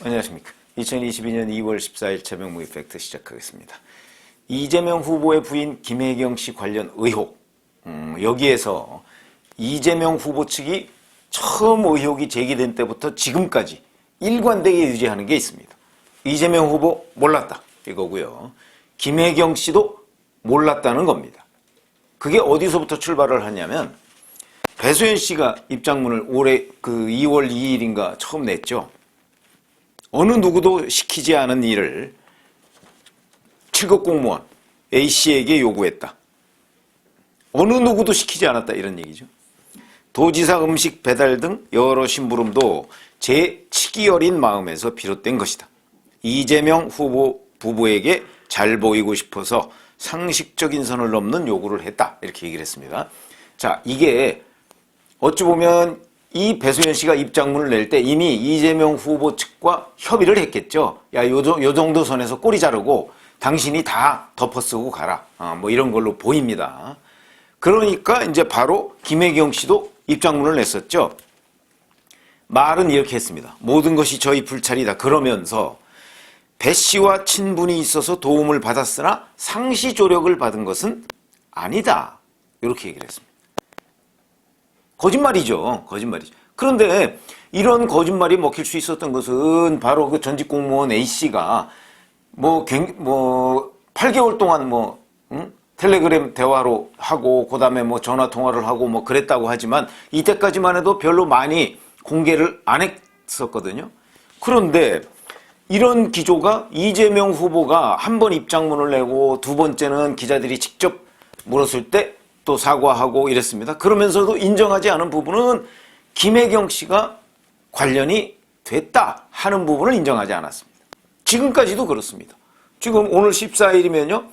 안녕하십니까. 2022년 2월 14일 최명무 이펙트 시작하겠습니다. 이재명 후보의 부인 김혜경 씨 관련 의혹. 여기에서 이재명 후보 측이 처음 의혹이 제기된 때부터 지금까지 일관되게 유지하는 게 있습니다. 이재명 후보 몰랐다 이거고요. 김혜경 씨도 몰랐다는 겁니다. 그게 어디서부터 출발을 하냐면 배소연 씨가 입장문을 올해 2월 2일인가 처음 냈죠. 어느 누구도 시키지 않은 일을 7급 공무원 A씨에게 요구했다. 어느 누구도 시키지 않았다 이런 얘기죠. 도지사 음식 배달 등 여러 심부름도 제 치기 어린 마음에서 비롯된 것이다. 이재명 후보 부부에게 잘 보이고 싶어서 상식적인 선을 넘는 요구를 했다. 이렇게 얘기를 했습니다. 자, 이게 어찌 보면 이 배소연 씨가 입장문을 낼 때 이미 이재명 후보 측과 협의를 했겠죠. 야, 요 정도 선에서 꼬리 자르고 당신이 다 덮어쓰고 가라. 뭐 이런 걸로 보입니다. 그러니까 이제 바로 김혜경 씨도 입장문을 냈었죠. 말은 이렇게 했습니다. 모든 것이 저희 불찰이다. 그러면서 배 씨와 친분이 있어서 도움을 받았으나 상시 조력을 받은 것은 아니다. 이렇게 얘기를 했습니다. 거짓말이죠. 거짓말이죠. 그런데 이런 거짓말이 먹힐 수 있었던 것은 바로 그 전직 공무원 A씨가 뭐 8개월 동안 텔레그램 대화로 하고 그다음에 뭐 전화 통화를 하고 뭐 그랬다고 하지만 이때까지만 해도 별로 많이 공개를 안 했었거든요. 그런데 이런 기조가 이재명 후보가 한 번 입장문을 내고 두 번째는 기자들이 직접 물었을 때 또 사과하고 이랬습니다. 그러면서도 인정하지 않은 부분은 김혜경 씨가 관련이 됐다 하는 부분을 인정하지 않았습니다. 지금까지도 그렇습니다. 지금 오늘 14일이면요.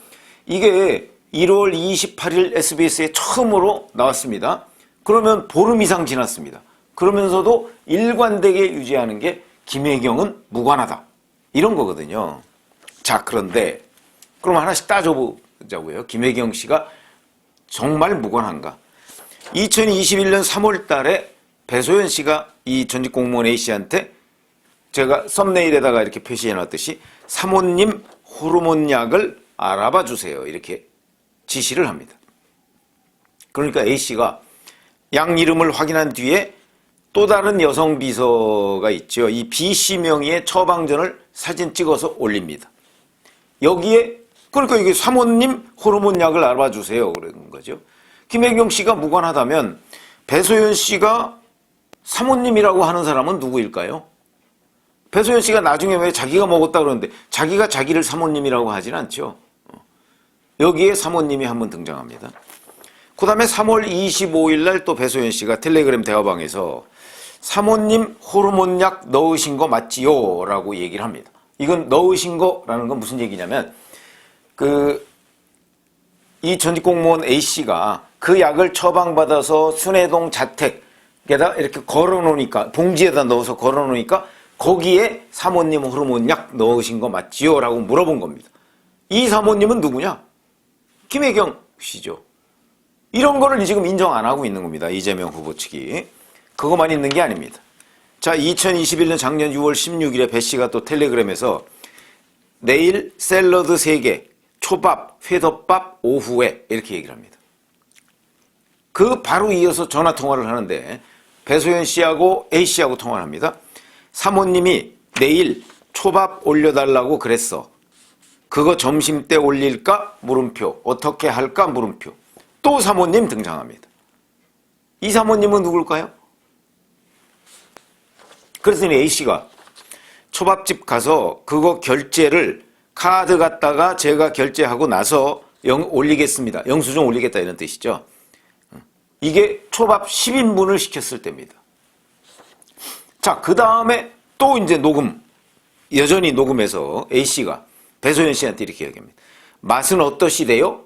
이게 1월 28일 SBS에 처음으로 나왔습니다. 그러면 보름 이상 지났습니다. 그러면서도 일관되게 유지하는 게 김혜경은 무관하다. 이런 거거든요. 자, 그런데 그럼 하나씩 따져보자고요. 김혜경 씨가 정말 무관한가? 2021년 3월 달에 배소연 씨가 이 전직 공무원 A씨한테 제가 썸네일에다가 이렇게 표시해 놨듯이 사모님 호르몬 약을 알아봐 주세요. 이렇게 지시를 합니다. 그러니까 A씨가 약 이름을 확인한 뒤에 또 다른 여성 비서가 있죠. 이 B씨 명의의 처방전을 사진 찍어서 올립니다. 여기에 그러니까 이게 사모님 호르몬 약을 알아봐 주세요. 그런 거죠. 김혜경 씨가 무관하다면 배소연 씨가 사모님이라고 하는 사람은 누구일까요? 배소연 씨가 나중에 왜 자기가 먹었다 그러는데 자기가 자기를 사모님이라고 하진 않죠. 여기에 사모님이 한번 등장합니다. 그 다음에 3월 25일 날 또 배소연 씨가 텔레그램 대화방에서 사모님 호르몬 약 넣으신 거 맞지요? 라고 얘기를 합니다. 이건 넣으신 거라는 건 무슨 얘기냐면 이 전직 공무원 A씨가 그 약을 처방받아서 순회동 자택에다 이렇게 걸어놓으니까 봉지에다 넣어서 걸어놓으니까 거기에 사모님 호르몬 약 넣으신 거 맞지요? 라고 물어본 겁니다. 이 사모님은 누구냐? 김혜경 씨죠. 이런 거를 지금 인정 안 하고 있는 겁니다. 이재명 후보 측이. 그것만 있는 게 아닙니다. 자, 2021년 작년 6월 16일에 배 씨가 또 텔레그램에서 내일 샐러드 3개, 초밥, 회덮밥 오후에 이렇게 얘기를 합니다. 그 바로 이어서 전화 통화를 하는데 배소연 씨하고 A씨하고 통화를 합니다. 사모님이 내일 초밥 올려달라고 그랬어. 그거 점심 때 올릴까? 물음표. 어떻게 할까? 물음표. 또 사모님 등장합니다. 이 사모님은 누굴까요? 그랬더니 A씨가 초밥집 가서 그거 결제를 카드 갖다가 제가 결제하고 나서 올리겠습니다. 영수증 올리겠다 이런 뜻이죠. 이게 초밥 10인분을 시켰을 때입니다. 자, 그 다음에 또 이제 여전히 녹음해서 A씨가 배소연 씨한테 이렇게 얘기합니다. 맛은 어떠시대요?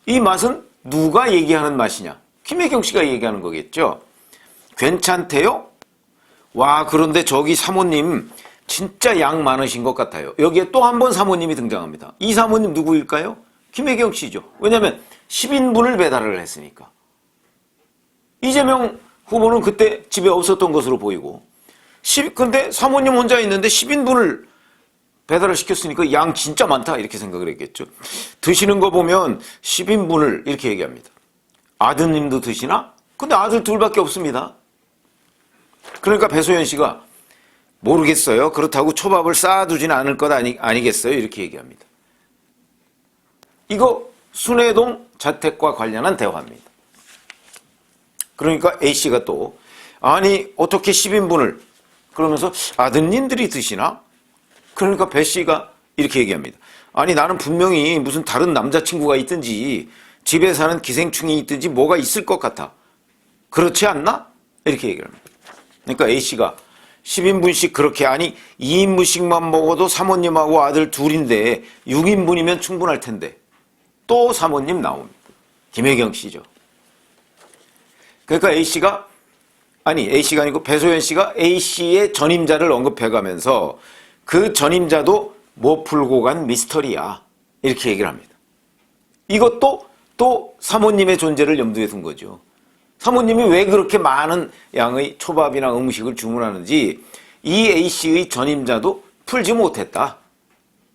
이 맛은 누가 얘기하는 맛이냐? 김혜경 씨가 얘기하는 거겠죠. 괜찮대요? 와, 그런데 저기 사모님 진짜 양 많으신 것 같아요. 여기에 또 한 번 사모님이 등장합니다. 이 사모님 누구일까요? 김혜경 씨죠. 왜냐하면 10인분을 배달을 했으니까. 이재명 후보는 그때 집에 없었던 것으로 보이고 근데 사모님 혼자 있는데 10인분을 배달을 시켰으니까 양 진짜 많다 이렇게 생각을 했겠죠. 드시는 거 보면 10인분을 이렇게 얘기합니다. 아드님도 드시나? 근데 아들 둘밖에 없습니다. 그러니까 배소연 씨가 모르겠어요. 그렇다고 초밥을 쌓아두지는 않을 것 아니겠어요? 이렇게 얘기합니다. 이거 순회동 자택과 관련한 대화입니다. 그러니까 A씨가 또 아니 어떻게 10인분을 그러면서 아드님들이 드시나? 그러니까 배씨가 이렇게 얘기합니다. 아니 나는 분명히 무슨 다른 남자친구가 있든지 집에 사는 기생충이 있든지 뭐가 있을 것 같아. 그렇지 않나? 이렇게 얘기를 합니다. 그러니까 A씨가 10인분씩 그렇게 아니 2인분씩만 먹어도 사모님하고 아들 둘인데 6인분이면 충분할 텐데 또 사모님 나옵니다. 김혜경 씨죠. 그러니까 A씨가 아니고 배소연 씨가 A씨의 전임자를 언급해가면서 그 전임자도 못 풀고 간 미스터리야. 이렇게 얘기를 합니다. 이것도 또 사모님의 존재를 염두에 둔 거죠. 사모님이 왜 그렇게 많은 양의 초밥이나 음식을 주문하는지 이 A씨의 전임자도 풀지 못했다.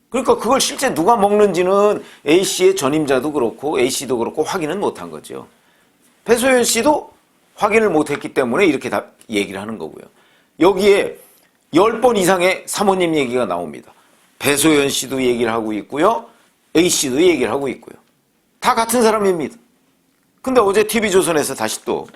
그러니까 그걸 실제 누가 먹는지는 A씨의 전임자도 그렇고 A씨도 그렇고 확인은 못한 거죠. 배소연 씨도 확인을 못했기 때문에 이렇게 다 얘기를 하는 거고요. 여기에 10번 이상의 사모님 얘기가 나옵니다. 배소연 씨도 얘기를 하고 있고요. A씨도 얘기를 하고 있고요. 다 같은 사람입니다. 근데 어제 TV조선에서 다시 또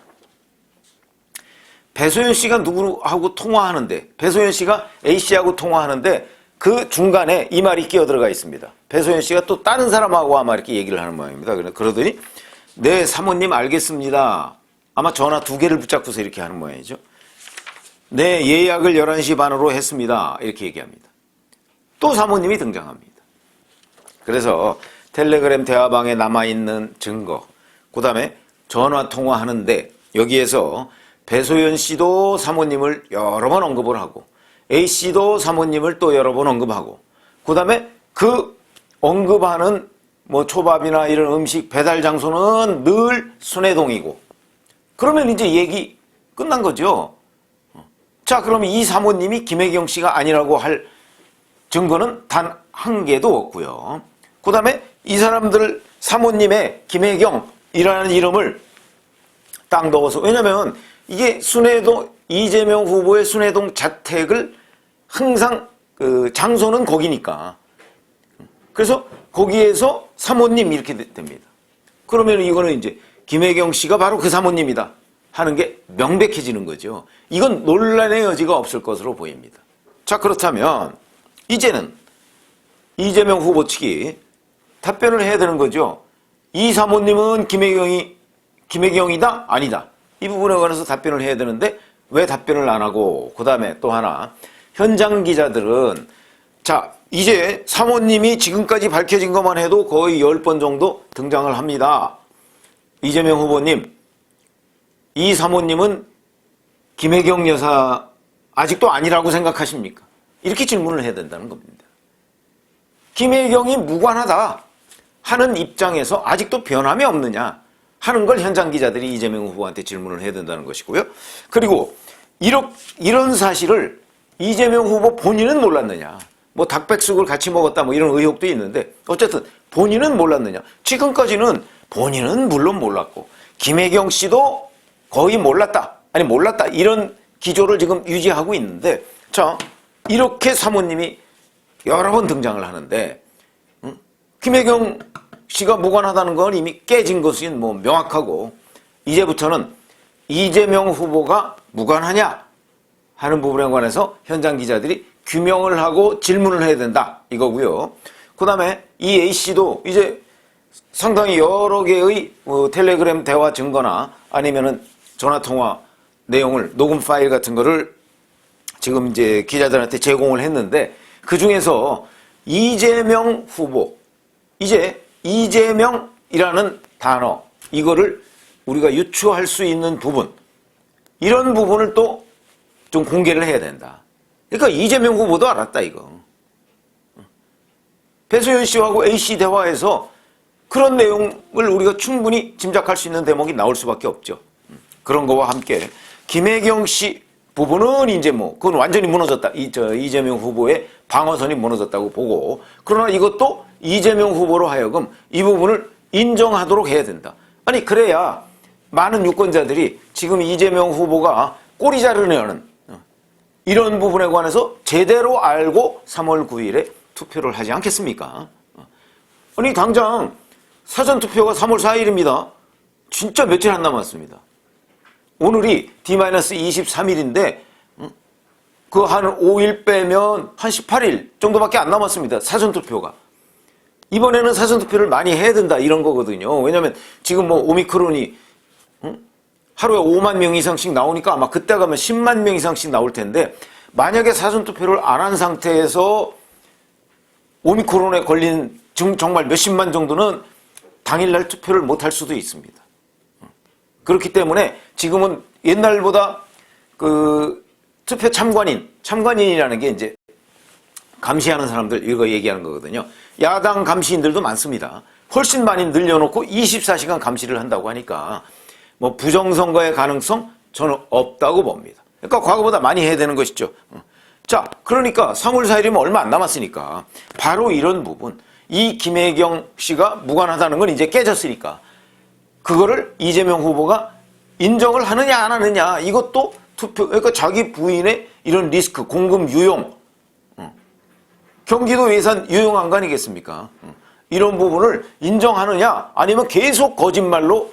배소연 씨가 누구하고 통화하는데 배소연 씨가 A씨하고 통화하는데 그 중간에 이 말이 끼어들어가 있습니다. 배소연 씨가 또 다른 사람하고 아마 이렇게 얘기를 하는 모양입니다. 그러더니 네 사모님 알겠습니다. 아마 전화 2개를 붙잡고서 이렇게 하는 모양이죠. 네 예약을 11시 반으로 했습니다. 이렇게 얘기합니다. 또 사모님이 등장합니다. 그래서 텔레그램 대화방에 남아있는 증거 그 다음에 전화통화하는데 여기에서 배소연 씨도 사모님을 여러 번 언급을 하고 A씨도 사모님을 또 여러 번 언급하고 그 다음에 그 언급하는 뭐 초밥이나 이런 음식 배달 장소는 늘 순회동이고 그러면 이제 얘기 끝난 거죠. 자 그럼 이 사모님이 김혜경 씨가 아니라고 할 증거는 단 한 개도 없고요. 그 다음에 이 사람들 사모님의 김혜경이라는 이름을 딱 넣어서 왜냐면 이게 순회동 이재명 후보의 순회동 자택을 항상 그 장소는 거기니까 그래서 거기에서 사모님 이렇게 됩니다. 그러면 이거는 이제 김혜경 씨가 바로 그 사모님이다 하는 게 명백해지는 거죠. 이건 논란의 여지가 없을 것으로 보입니다. 자 그렇다면 이제는 이재명 후보 측이 답변을 해야 되는 거죠. 이 사모님은 김혜경이다? 아니다. 이 부분에 관해서 답변을 해야 되는데 왜 답변을 안 하고 그 다음에 또 하나 현장 기자들은 자 이제 사모님이 지금까지 밝혀진 것만 해도 거의 10번 정도 등장을 합니다. 이재명 후보님 이 사모님은 김혜경 여사 아직도 아니라고 생각하십니까? 이렇게 질문을 해야 된다는 겁니다. 김혜경이 무관하다 하는 입장에서 아직도 변함이 없느냐 하는 걸 현장 기자들이 이재명 후보한테 질문을 해야 된다는 것이고요. 그리고 이런 사실을 이재명 후보 본인은 몰랐느냐. 뭐 닭백숙을 같이 먹었다 뭐 이런 의혹도 있는데 어쨌든 본인은 몰랐느냐. 지금까지는 본인은 물론 몰랐고 김혜경 씨도 거의 몰랐다. 아니 몰랐다. 이런 기조를 지금 유지하고 있는데 자 이렇게 사모님이 여러 번 등장을 하는데 김혜경 씨가 무관하다는 건 이미 깨진 것이 뭐 명확하고 이제부터는 이재명 후보가 무관하냐 하는 부분에 관해서 현장 기자들이 규명을 하고 질문을 해야 된다 이거고요. 그 다음에 이 A씨도 이제 상당히 여러 개의 텔레그램 대화 증거나 아니면은 전화통화 내용을 녹음 파일 같은 거를 지금 이제 기자들한테 제공을 했는데 그 중에서 이재명 후보 이제 이재명이라는 단어 이거를 우리가 유추할 수 있는 부분 이런 부분을 또 좀 공개를 해야 된다. 그러니까 이재명 후보도 알았다 이거. 배소연 씨하고 A씨 대화에서 그런 내용을 우리가 충분히 짐작할 수 있는 대목이 나올 수밖에 없죠. 그런 거와 함께 김혜경 씨 부분은 이제 뭐 그건 완전히 무너졌다. 이재명 후보의 방어선이 무너졌다고 보고, 그러나 이것도 이재명 후보로 하여금 이 부분을 인정하도록 해야 된다. 아니 그래야 많은 유권자들이 지금 이재명 후보가 꼬리 자르려는 이런 부분에 관해서 제대로 알고 3월 9일에 투표를 하지 않겠습니까? 아니 당장 사전투표가 3월 4일입니다. 진짜 며칠 안 남았습니다. 오늘이 D-23일인데 그 한 5일 빼면 한 18일 정도밖에 안 남았습니다. 사전투표가. 이번에는 사전투표를 많이 해야 된다 이런 거거든요. 왜냐하면 지금 뭐 오미크론이 하루에 5만 명 이상씩 나오니까 아마 그때 가면 10만 명 이상씩 나올 텐데, 만약에 사전투표를 안 한 상태에서 오미크론에 걸린 정말 몇십만 정도는 당일날 투표를 못 할 수도 있습니다. 그렇기 때문에 지금은 옛날보다 그 투표 참관인이라는 게 이제 감시하는 사람들 이거 얘기하는 거거든요. 야당 감시인들도 많습니다. 훨씬 많이 늘려놓고 24시간 감시를 한다고 하니까 뭐 부정선거의 가능성 저는 없다고 봅니다. 그러니까 과거보다 많이 해야 되는 것이죠. 자, 그러니까 3월 4일이면 얼마 안 남았으니까 바로 이런 부분, 이 김혜경 씨가 무관하다는 건 이제 깨졌으니까 그거를 이재명 후보가 인정을 하느냐 안 하느냐, 이것도 투표, 그러니까 자기 부인의 이런 리스크, 공금 유용, 경기도 예산 유용한 거 아니겠습니까? 이런 부분을 인정하느냐 아니면 계속 거짓말로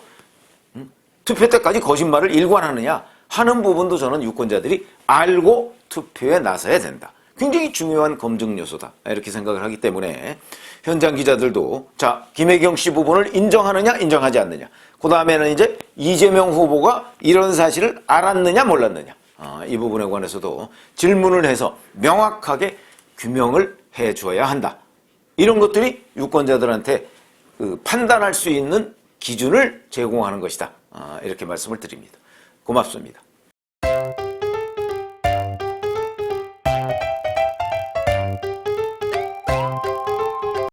투표 때까지 거짓말을 일관하느냐 하는 부분도 저는 유권자들이 알고 투표에 나서야 된다. 굉장히 중요한 검증 요소다 이렇게 생각을 하기 때문에 현장 기자들도 자, 김혜경 씨 부분을 인정하느냐 인정하지 않느냐, 그 다음에는 이제 이재명 후보가 이런 사실을 알았느냐 몰랐느냐, 이 부분에 관해서도 질문을 해서 명확하게 규명을 해 줘야 한다. 이런 것들이 유권자들한테 판단할 수 있는 기준을 제공하는 것이다. 이렇게 말씀을 드립니다. 고맙습니다.